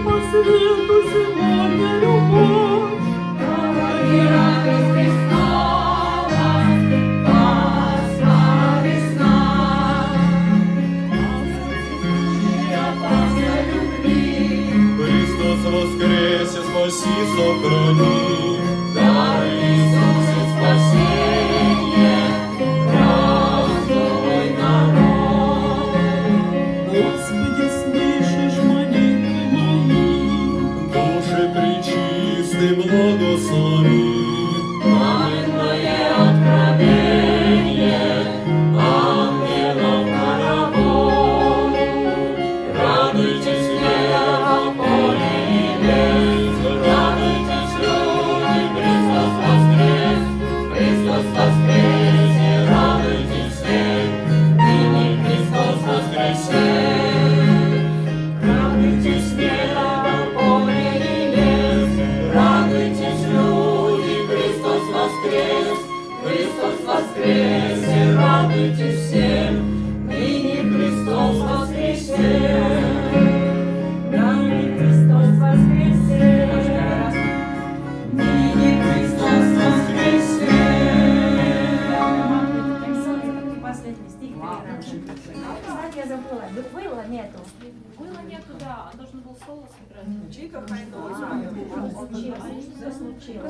по свету сегодня любовь. Народи радость Христова, Пасха весна. Пасха любви. Христос воскресе, спаси, сохрани. Дай Иисусе спасение, празднуй народ. Господи, слышишь молитвы мои, Души пречисты благослови. Пламенное откровение ангелов хоровод. Радуйтесь, небо, поле и лес, радуйтесь, люди, Христос воскрес, Христос воскрес, и радуйтесь все, ныне Христос воскресе. Радуйтесь, небо, поле и лес, радуйтесь, люди, Христос воскрес, Христос воскрес, и радуйтесь всем, ныне Христос воскресе. Ныне Христос воскресе, ныне Христос воскресе. Последний стих. Кстати, я забыла. Было нету. Было нету, да, а должен был соло сыграть. Случилось.